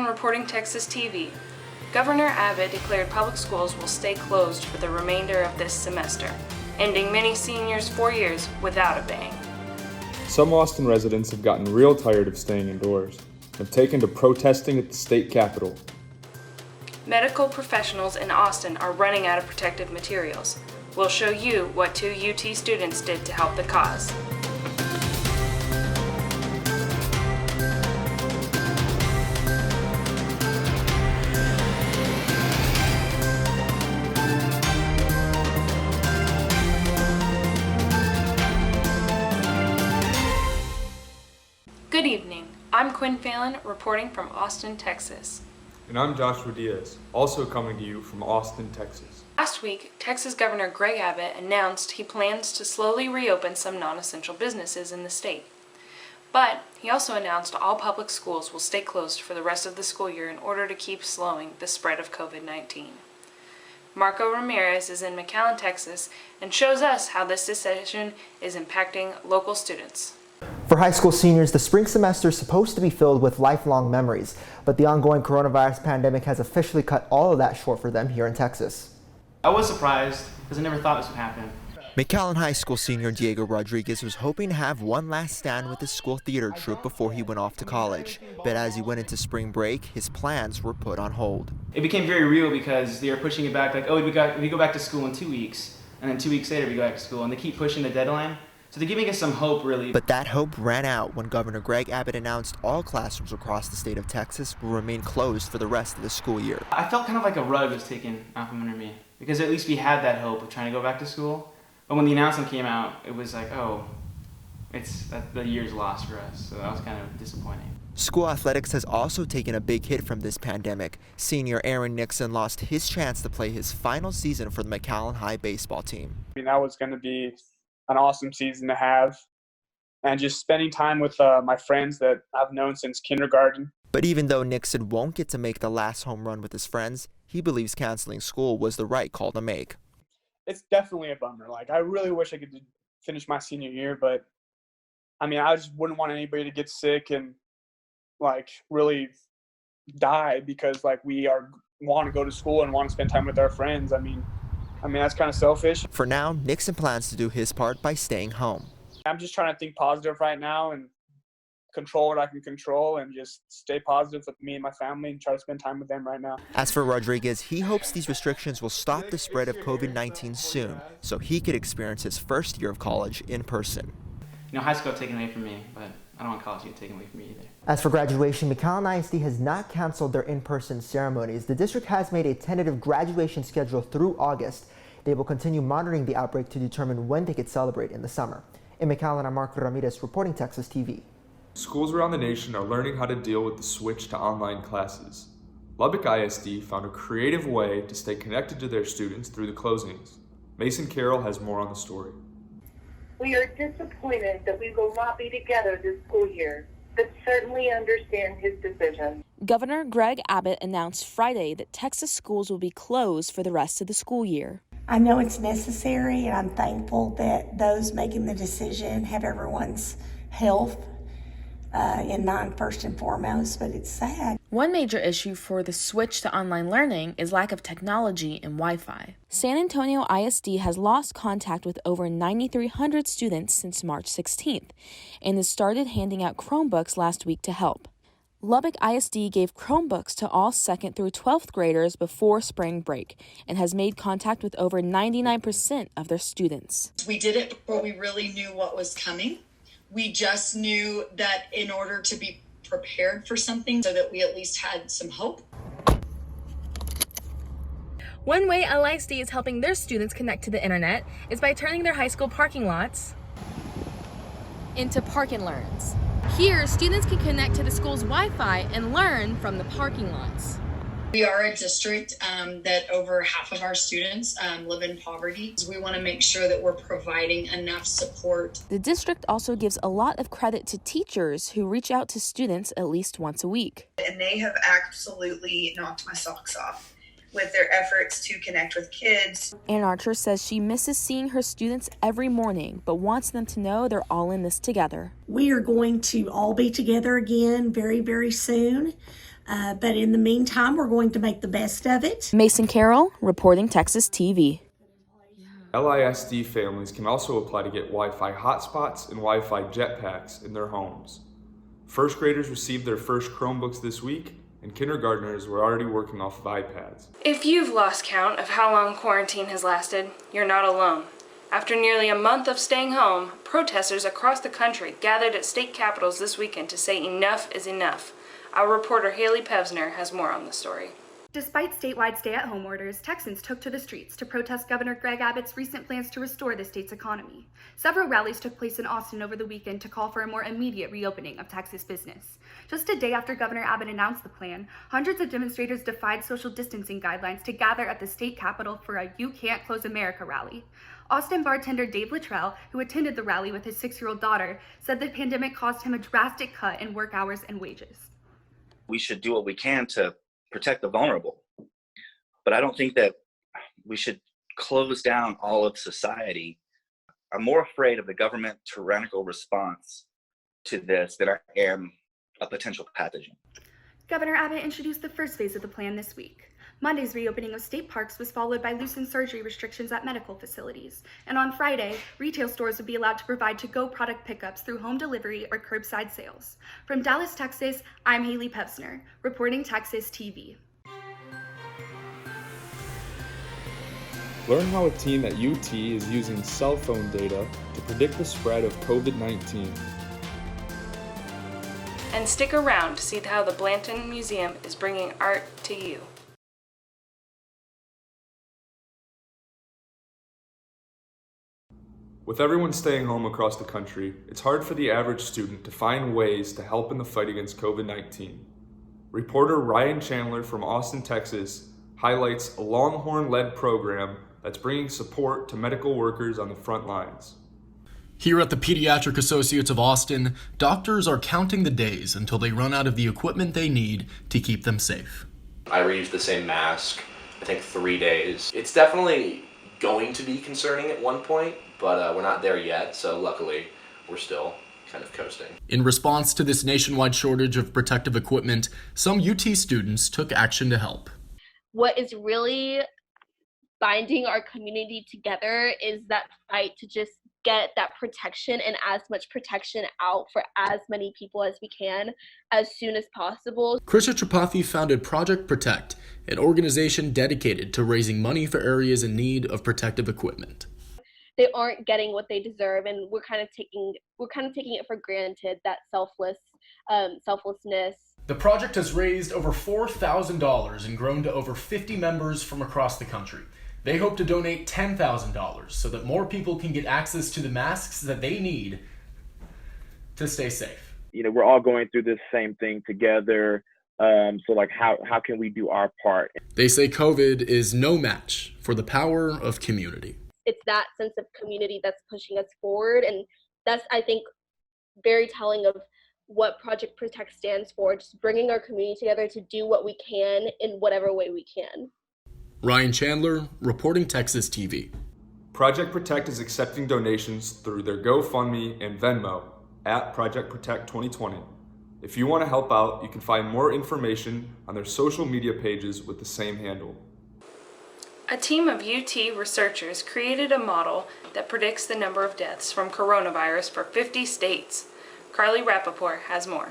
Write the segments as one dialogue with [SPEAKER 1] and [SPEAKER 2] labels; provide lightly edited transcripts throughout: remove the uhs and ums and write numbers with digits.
[SPEAKER 1] Reporting Texas TV. Governor Abbott declared public schools will stay closed for the remainder of this semester, ending many seniors' 4 years without a bang.
[SPEAKER 2] Some Austin residents have gotten real tired of staying indoors and have taken to protesting at the state capitol.
[SPEAKER 1] Medical professionals in Austin are running out of protective materials. We'll show you what 2 UT students did to help the cause. Good evening. I'm Quinn Phelan, reporting from Austin, Texas.
[SPEAKER 2] And I'm Joshua Diaz, also coming to you from Austin, Texas.
[SPEAKER 1] Last week, Texas Governor Greg Abbott announced he plans to slowly reopen some non-essential businesses in the state. But he also announced all public schools will stay closed for the rest of the school year in order to keep slowing the spread of COVID-19. Marco Ramirez is in McAllen, Texas, and shows us how this decision is impacting local students.
[SPEAKER 3] For high school seniors, the spring semester is supposed to be filled with lifelong memories, but the ongoing coronavirus pandemic has officially cut all of that short for them here in Texas.
[SPEAKER 4] I was surprised because I never thought this would happen.
[SPEAKER 3] McAllen High School senior Diego Rodriguez was hoping to have one last stand with his school theater troupe before he went off to college. But as he went into spring break, his plans were put on hold.
[SPEAKER 4] It became very real because they were pushing it back like, oh, we go back to school in 2 weeks, and then 2 weeks later we go back to school, and they keep pushing the deadline. So they're giving us some hope, really.
[SPEAKER 3] But that hope ran out when Governor Greg Abbott announced all classrooms across the state of Texas will remain closed for the rest of the school year.
[SPEAKER 4] I felt kind of like a rug was taken out from under me because at least we had that hope of trying to go back to school. But when the announcement came out, it was like, oh, the year's lost for us. So that was kind of disappointing.
[SPEAKER 3] School athletics has also taken a big hit from this pandemic. Senior Aaron Nixon lost his chance to play his final season for the McAllen High baseball team.
[SPEAKER 5] I mean, that was going to be an awesome season to have, and just spending time with my friends that I've known since kindergarten.
[SPEAKER 3] But even though Nixon won't get to make the last home run with his friends, he believes canceling school was the right call to make.
[SPEAKER 5] It's definitely a bummer. Like, I really wish I could finish my senior year, but I mean, I just wouldn't want anybody to get sick and like really die because like we want to go to school and want to spend time with our friends. I mean, that's kind of selfish.
[SPEAKER 3] For now, Nixon plans to do his part by staying home.
[SPEAKER 5] I'm just trying to think positive right now and control what I can control and just stay positive with me and my family and try to spend time with them right now.
[SPEAKER 3] As for Rodriguez, he hopes these restrictions will stop the spread of COVID-19 soon so he could experience his first year of college in person.
[SPEAKER 4] You know, high school got taken away from me, but I don't want college to get taken away from me either.
[SPEAKER 3] As for graduation, McAllen ISD has not canceled their in-person ceremonies. The district has made a tentative graduation schedule through August. They will continue monitoring the outbreak to determine when they could celebrate in the summer. In McAllen, I'm Marco Ramirez, reporting Texas TV.
[SPEAKER 2] Schools around the nation are learning how to deal with the switch to online classes. Lubbock ISD found a creative way to stay connected to their students through the closings. Mason Carroll has more on the story.
[SPEAKER 6] We are disappointed that we will not be together this school year, but certainly understand his decision.
[SPEAKER 7] Governor Greg Abbott announced Friday that Texas schools will be closed for the rest of the school year.
[SPEAKER 8] I know it's necessary, and I'm thankful that those making the decision have everyone's health in mind first and foremost, but it's sad.
[SPEAKER 7] One major issue for the switch to online learning is lack of technology and Wi-Fi. San Antonio ISD has lost contact with over 9,300 students since March 16th and has started handing out Chromebooks last week to help. Lubbock ISD gave Chromebooks to all 2nd through 12th graders before spring break and has made contact with over 99% of their students.
[SPEAKER 9] We did it before we really knew what was coming. We just knew that in order to be prepared for something so that we at least had some hope.
[SPEAKER 7] One way LISD is helping their students connect to the internet is by turning their high school parking lots into Park and Learns. Here, students can connect to the school's Wi-Fi and learn from the parking lots.
[SPEAKER 9] We are a district that over half of our students live in poverty. So we want to make sure that we're providing enough support.
[SPEAKER 7] The district also gives a lot of credit to teachers who reach out to students at least once a week.
[SPEAKER 10] And they have absolutely knocked my socks off with their efforts to connect with kids.
[SPEAKER 7] Ann Archer says she misses seeing her students every morning, but wants them to know they're all in this together.
[SPEAKER 8] We are going to all be together again very, very soon. But in the meantime, we're going to make the best of it.
[SPEAKER 7] Mason Carroll, reporting Texas TV.
[SPEAKER 2] LISD families can also apply to get Wi-Fi hotspots and Wi-Fi jetpacks in their homes. First graders received their first Chromebooks this week, and kindergartners were already working off of iPads.
[SPEAKER 1] If you've lost count of how long quarantine has lasted, you're not alone. After nearly a month of staying home, protesters across the country gathered at state capitals this weekend to say enough is enough. Our reporter Haley Pevsner has more on the story.
[SPEAKER 11] Despite statewide stay-at-home orders, Texans took to the streets to protest Governor Greg Abbott's recent plans to restore the state's economy. Several rallies took place in Austin over the weekend to call for a more immediate reopening of Texas business. Just a day after Governor Abbott announced the plan, hundreds of demonstrators defied social distancing guidelines to gather at the state capitol for a You Can't Close America rally. Austin bartender Dave Luttrell, who attended the rally with his 6-year-old daughter, said the pandemic caused him a drastic cut in work hours and wages.
[SPEAKER 12] We should do what we can to protect the vulnerable. But I don't think that we should close down all of society. I'm more afraid of the government tyrannical response to this than I am a potential pathogen.
[SPEAKER 11] Governor Abbott introduced the first phase of the plan this week. Monday's reopening of state parks was followed by loosened surgery restrictions at medical facilities. And on Friday, retail stores would be allowed to provide to-go product pickups through home delivery or curbside sales. From Dallas, Texas, I'm Haley Pevsner, reporting Texas TV.
[SPEAKER 2] Learn how a team at UT is using cell phone data to predict the spread of COVID-19.
[SPEAKER 1] And stick around to see how the Blanton Museum is bringing art to you.
[SPEAKER 2] With everyone staying home across the country, it's hard for the average student to find ways to help in the fight against COVID-19. Reporter Ryan Chandler from Austin, Texas, highlights a Longhorn-led program that's bringing support to medical workers on the front lines.
[SPEAKER 13] Here at the Pediatric Associates of Austin, doctors are counting the days until they run out of the equipment they need to keep them safe.
[SPEAKER 14] I reused the same mask, I think 3 days. It's definitely going to be concerning at one point, but we're not there yet, so luckily we're still kind of coasting.
[SPEAKER 13] In response to this nationwide shortage of protective equipment, some UT students took action to help.
[SPEAKER 15] What is really binding our community together is that fight to just get that protection and as much protection out for as many people as we can as soon as possible.
[SPEAKER 13] Krisha Tripathi founded Project Protect, an organization dedicated to raising money for areas in need of protective equipment.
[SPEAKER 15] They aren't getting what they deserve, and we're kind of taking it for granted, that selflessness.
[SPEAKER 13] The project has raised over $4,000 and grown to over 50 members from across the country. They hope to donate $10,000 so that more people can get access to the masks that they need to stay safe.
[SPEAKER 16] We're all going through this same thing together. So how can we do our part?
[SPEAKER 13] They say COVID is no match for the power of community.
[SPEAKER 15] It's that sense of community that's pushing us forward, and that's, I think, very telling of what Project Protect stands for, just bringing our community together to do what we can in whatever way we can.
[SPEAKER 13] Ryan Chandler, reporting Texas TV.
[SPEAKER 2] Project Protect is accepting donations through their GoFundMe and Venmo at Project Protect 2020. If you want to help out, you can find more information on their social media pages with the same handle.
[SPEAKER 1] A team of UT researchers created a model that predicts the number of deaths from coronavirus for 50 states. Carly Rappaport has more.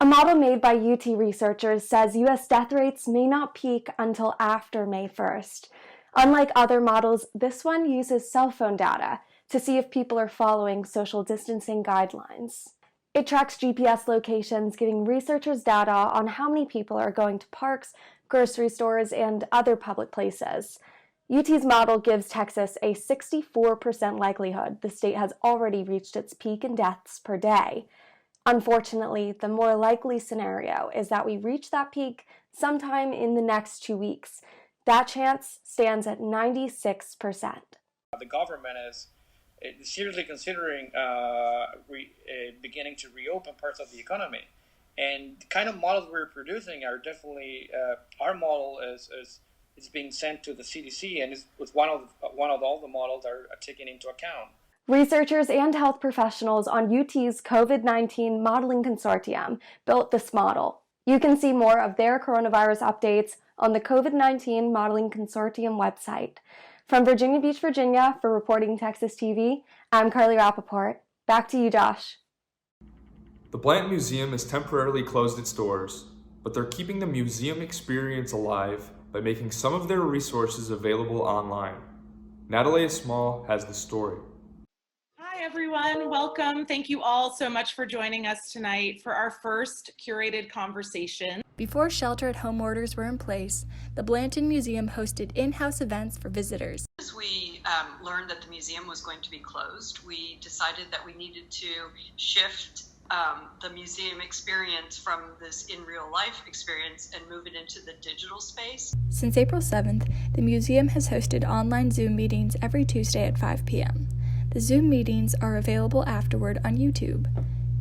[SPEAKER 17] A model made by UT researchers says U.S. death rates may not peak until after May 1st. Unlike other models, this one uses cell phone data to see if people are following social distancing guidelines. It tracks GPS locations, giving researchers data on how many people are going to parks, grocery stores, and other public places. UT's model gives Texas a 64% likelihood the state has already reached its peak in deaths per day. Unfortunately, the more likely scenario is that we reach that peak sometime in the next 2 weeks. That chance stands at 96%.
[SPEAKER 18] The government is seriously considering beginning to reopen parts of the economy. And the kind of models we're producing are definitely, our model is being sent to the CDC, and it's one of all the models are taken into account.
[SPEAKER 17] Researchers and health professionals on UT's COVID-19 Modeling Consortium built this model. You can see more of their coronavirus updates on the COVID-19 Modeling Consortium website. From Virginia Beach, Virginia, for Reporting Texas TV, I'm Carly Rappaport. Back to you, Josh.
[SPEAKER 2] The Blanton Museum has temporarily closed its doors, but they're keeping the museum experience alive by making some of their resources available online. Natalia Small has the story.
[SPEAKER 19] Hi everyone, welcome. Thank you all so much for joining us tonight for our first curated conversation.
[SPEAKER 20] Before shelter-at-home orders were in place, the Blanton Museum hosted in-house events for visitors.
[SPEAKER 21] As we learned that the museum was going to be closed, we decided that we needed to shift the museum experience from this in real life experience and move it into the digital space.
[SPEAKER 20] Since April 7th, the museum has hosted online Zoom meetings every Tuesday at 5 p.m. The Zoom meetings are available afterward on YouTube.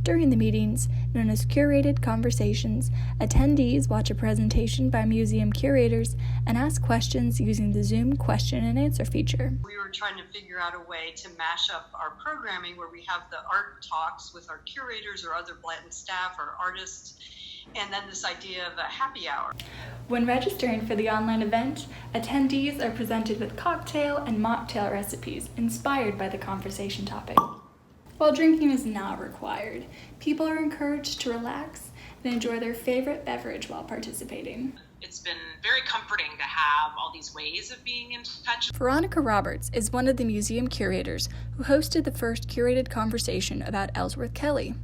[SPEAKER 20] During the meetings, known as curated conversations, attendees watch a presentation by museum curators and ask questions using the Zoom question and answer feature.
[SPEAKER 21] We were trying to figure out a way to mash up our programming where we have the art talks with our curators or other Blanton staff or artists, and then this idea of a happy hour.
[SPEAKER 20] When registering for the online event, attendees are presented with cocktail and mocktail recipes inspired by the conversation topic. While drinking is not required, people are encouraged to relax and enjoy their favorite beverage while participating.
[SPEAKER 22] It's been very comforting to have all these ways of being in touch.
[SPEAKER 20] Veronica Roberts is one of the museum curators who hosted the first curated conversation about Ellsworth Kelly,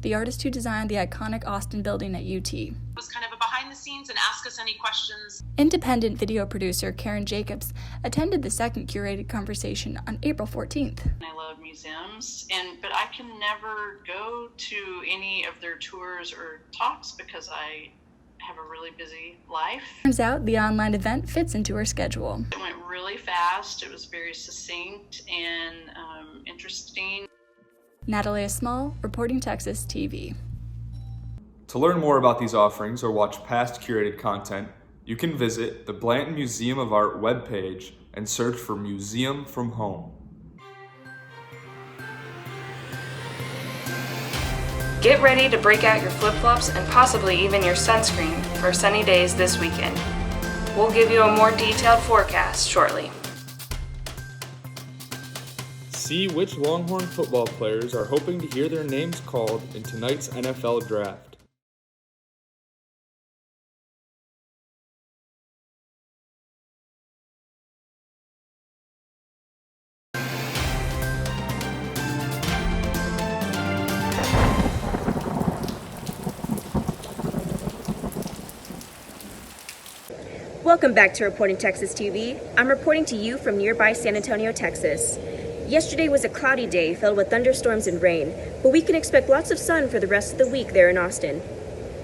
[SPEAKER 20] the artist who designed the iconic Austin building at UT.
[SPEAKER 22] It was kind of a behind the scenes and ask us any questions.
[SPEAKER 20] Independent video producer Karen Jacobs attended the second curated conversation on April 14th.
[SPEAKER 23] I love museums, but I can never go to any of their tours or talks because I have a really busy life.
[SPEAKER 20] Turns out the online event fits into her schedule.
[SPEAKER 23] It went really fast. It was very succinct and interesting.
[SPEAKER 20] Natalia Small, Reporting Texas TV.
[SPEAKER 2] To learn more about these offerings or watch past curated content, you can visit the Blanton Museum of Art webpage and search for Museum from Home.
[SPEAKER 1] Get ready to break out your flip-flops and possibly even your sunscreen for sunny days this weekend. We'll give you a more detailed forecast shortly.
[SPEAKER 2] See which Longhorn football players are hoping to hear their names called in tonight's NFL Draft.
[SPEAKER 24] Welcome back to Reporting Texas TV. I'm reporting to you from nearby San Antonio, Texas. Yesterday was a cloudy day filled with thunderstorms and rain, but we can expect lots of sun for the rest of the week there in Austin.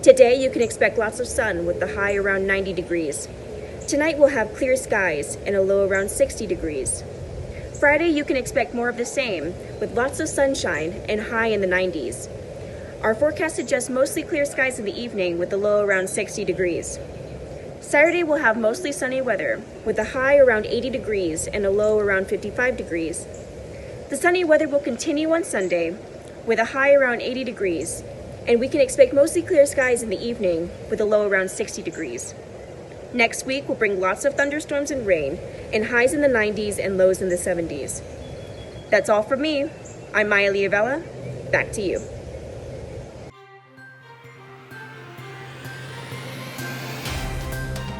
[SPEAKER 24] Today you can expect lots of sun with the high around 90 degrees. Tonight we'll have clear skies and a low around 60 degrees. Friday you can expect more of the same with lots of sunshine and high in the 90s. Our forecast suggests mostly clear skies in the evening with a low around 60 degrees. Saturday we'll have mostly sunny weather with a high around 80 degrees and a low around 55 degrees. The sunny weather will continue on Sunday with a high around 80 degrees, and we can expect mostly clear skies in the evening with a low around 60 degrees. Next week will bring lots of thunderstorms and rain, and highs in the 90s and lows in the 70s. That's all from me. I'm Maya Liavella. Back to you.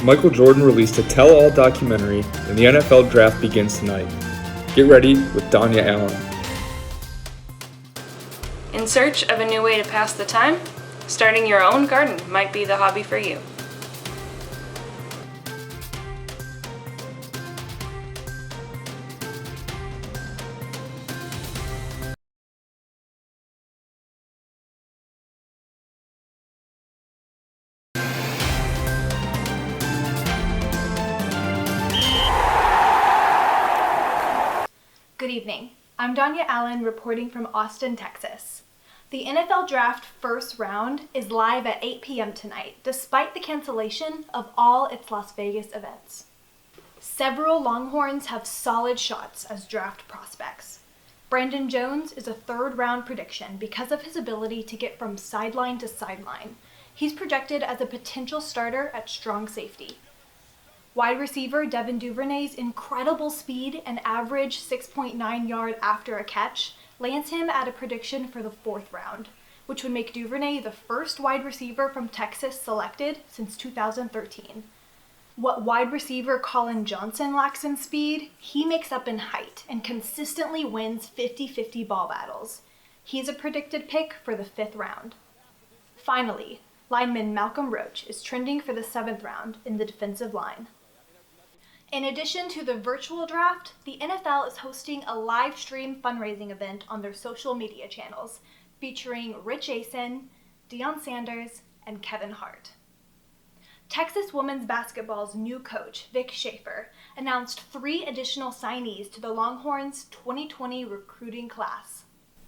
[SPEAKER 2] Michael Jordan released a tell-all documentary, and the NFL Draft begins tonight. Get ready with Danya Allen.
[SPEAKER 1] In search of a new way to pass the time? Starting your own garden might be the hobby for you.
[SPEAKER 25] Good evening. I'm Danya Allen reporting from Austin, Texas. The NFL Draft first round is live at 8 p.m. tonight, despite the cancellation of all its Las Vegas events. Several Longhorns have solid shots as draft prospects. Brandon Jones is a third-round prediction because of his ability to get from sideline to sideline, He's projected as a potential starter at strong safety. Wide receiver Devin Duvernay's incredible speed and average 6.9 yard after a catch lands him at a prediction for the 4th round, which would make Duvernay the first wide receiver from Texas selected since 2013. What wide receiver Colin Johnson lacks in speed, he makes up in height and consistently wins 50-50 ball battles. He's a predicted pick for the 5th round. Finally, lineman Malcolm Roach is trending for the 7th round in the defensive line. In addition to the virtual draft, the NFL is hosting a live stream fundraising event on their social media channels featuring Rich Eisen, Deion Sanders, and Kevin Hart. Texas women's basketball's new coach, Vic Schaefer, announced 3 additional signees to the Longhorns' 2020 recruiting class,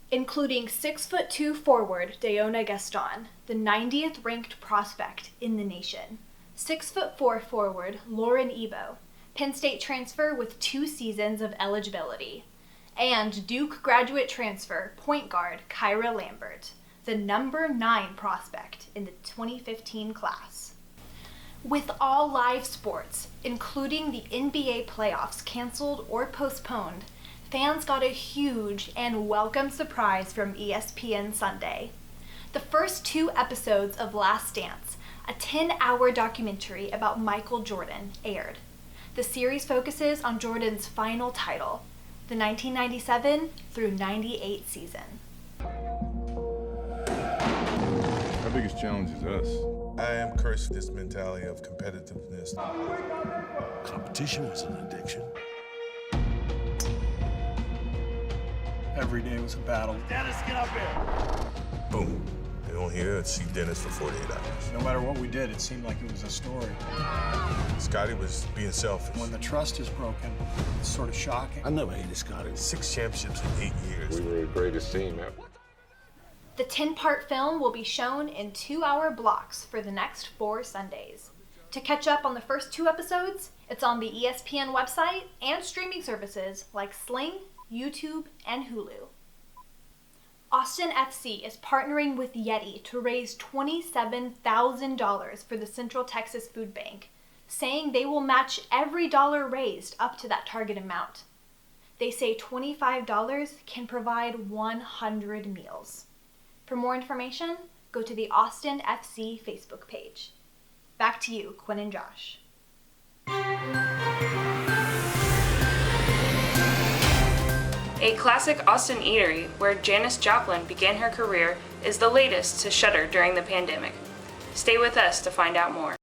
[SPEAKER 25] including 6'2" forward Dayona Gaston, the 90th ranked prospect in the nation, 6'4" forward Lauren Ebo, Penn State transfer with 2 seasons of eligibility, and Duke graduate transfer point guard Kyra Lambert, the number 9 prospect in the 2015 class. With all live sports, including the NBA playoffs canceled or postponed, fans got a huge and welcome surprise from ESPN Sunday. The first 2 episodes of Last Dance, a 10-hour documentary about Michael Jordan, aired. The series focuses on Jordan's final title, the 1997 through 98 season.
[SPEAKER 3] Our biggest challenge is us.
[SPEAKER 4] I am cursed with this mentality of competitiveness.
[SPEAKER 5] Competition was an addiction.
[SPEAKER 6] Every day was a battle.
[SPEAKER 5] Dennis, get up here.
[SPEAKER 4] Boom. They don't hear it, see Dennis for 48 hours.
[SPEAKER 6] No matter what we did, it seemed like it was a story.
[SPEAKER 4] Scotty was being selfish.
[SPEAKER 6] When the trust is broken, it's sort of shocking.
[SPEAKER 5] I never hated Scotty.
[SPEAKER 4] 6 championships in 8 years.
[SPEAKER 3] We were the greatest team ever.
[SPEAKER 25] The 10-part film will be shown in 2-hour blocks for the next 4 Sundays. To catch up on the first 2 episodes, it's on the ESPN website and streaming services like Sling, YouTube, and Hulu. Austin FC is partnering with Yeti to raise $27,000 for the Central Texas Food Bank, saying they will match every dollar raised up to that target amount. They say $25 can provide 100 meals. For more information, go to the Austin FC Facebook page. Back to you, Quinn and Josh.
[SPEAKER 1] A classic Austin eatery where Janis Joplin began her career is the latest to shutter during the pandemic. Stay with us to find out more.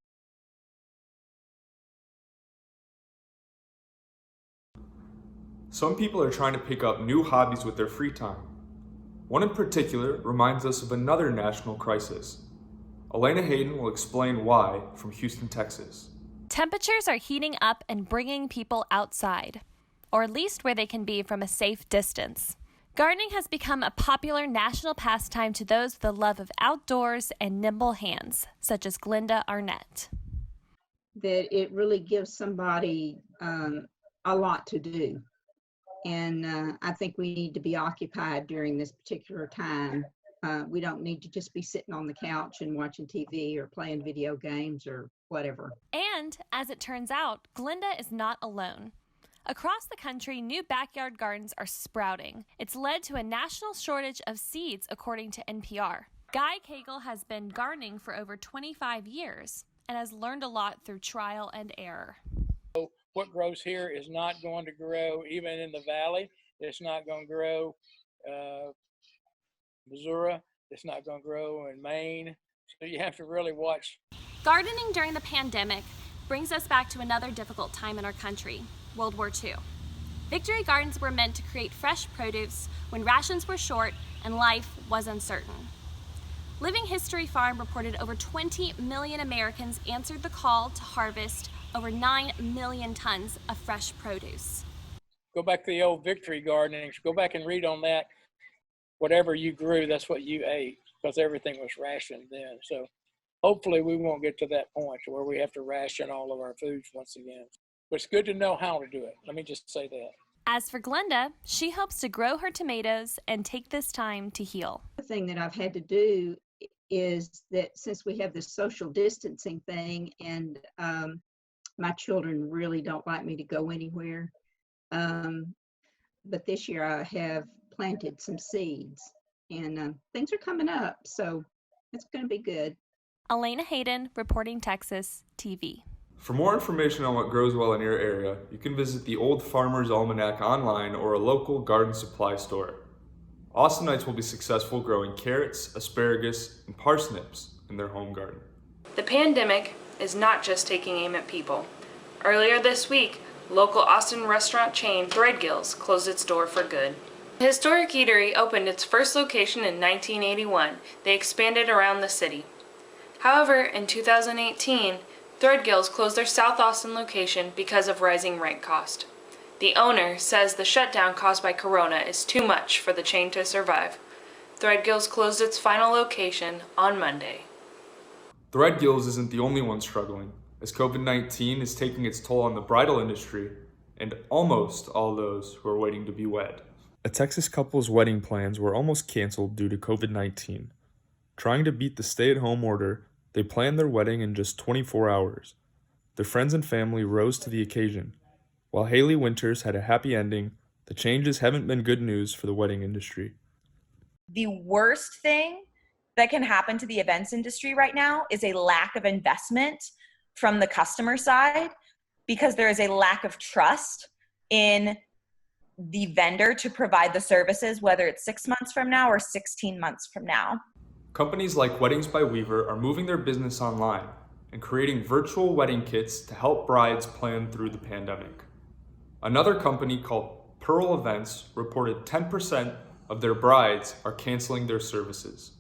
[SPEAKER 2] Some people are trying to pick up new hobbies with their free time. One in particular reminds us of another national crisis. Elena Hayden will explain why from Houston, Texas.
[SPEAKER 9] Temperatures are heating up and bringing people outside, or at least where they can be from a safe distance. Gardening has become a popular national pastime to those with a love of outdoors and nimble hands, such as Glenda Arnett.
[SPEAKER 26] That it really gives somebody a lot to do. And I think we need to be occupied during this particular time. We don't need to just be sitting on the couch and watching TV or playing video games or whatever.
[SPEAKER 9] And, as it turns out, Glenda is not alone. Across the country, new backyard gardens are sprouting. It's led to a national shortage of seeds, according to NPR. Guy Cagle has been gardening for over 25 years and has learned a lot through trial and error.
[SPEAKER 18] What grows here is not going to grow even in the valley. It's not going to grow Missouri. It's not going to grow in Maine. So you have to really watch.
[SPEAKER 9] Gardening during the pandemic brings us back to another difficult time in our country, World War II. Victory Gardens were meant to create fresh produce when rations were short and life was uncertain. Living History Farm reported over 20 million Americans answered the call to harvest over 9 million tons of fresh produce.
[SPEAKER 18] Go back to the old Victory Gardening. Go back and read on that. Whatever you grew, that's what you ate, because everything was rationed then. So hopefully we won't get to that point where we have to ration all of our foods once again. But it's good to know how to do it. Let me just say that.
[SPEAKER 9] As for Glenda, she hopes to grow her tomatoes and take this time to heal.
[SPEAKER 26] The thing that I've had to do is that since we have this social distancing thing and my children really don't like me to go anywhere, but this year I have planted some seeds and things are coming up, so it's going to be good.
[SPEAKER 9] Elena Hayden, reporting Texas TV.
[SPEAKER 2] For more information on what grows well in your area, you can visit the Old Farmer's Almanac online or a local garden supply store. Austinites will be successful growing carrots, asparagus, and parsnips in their home garden.
[SPEAKER 1] The pandemic is not just taking aim at people. Earlier this week, local Austin restaurant chain Threadgills closed its door for good. The historic eatery opened its first location in 1981. They expanded around the city. However, in 2018, Threadgills closed their South Austin location because of rising rent cost. The owner says the shutdown caused by Corona is too much for the chain to survive. Threadgills closed its final location on Monday.
[SPEAKER 2] Threadgills isn't the only one struggling, as COVID-19 is taking its toll on the bridal industry and almost all those who are waiting to be wed. A Texas couple's wedding plans were almost canceled due to COVID-19. Trying to beat the stay-at-home order, they planned their wedding in just 24 hours. Their friends and family rose to the occasion. While Haley Winters had a happy ending, the changes haven't been good news for the wedding industry.
[SPEAKER 7] The worst thing that can happen to the events industry right now is a lack of investment from the customer side, because there is a lack of trust in the vendor to provide the services, whether it's 6 months from now or 16 months from now.
[SPEAKER 2] Companies like Weddings by Weaver are moving their business online and creating virtual wedding kits to help brides plan through the pandemic. Another company called Pearl Events reported 10% of their brides are canceling their services.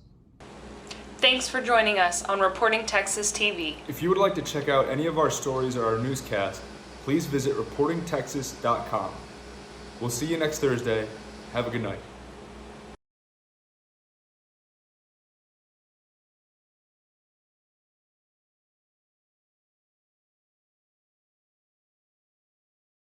[SPEAKER 1] Thanks for joining us on Reporting Texas TV.
[SPEAKER 2] If you would like to check out any of our stories or our newscast, please visit reportingtexas.com. We'll see you next Thursday. Have a good night.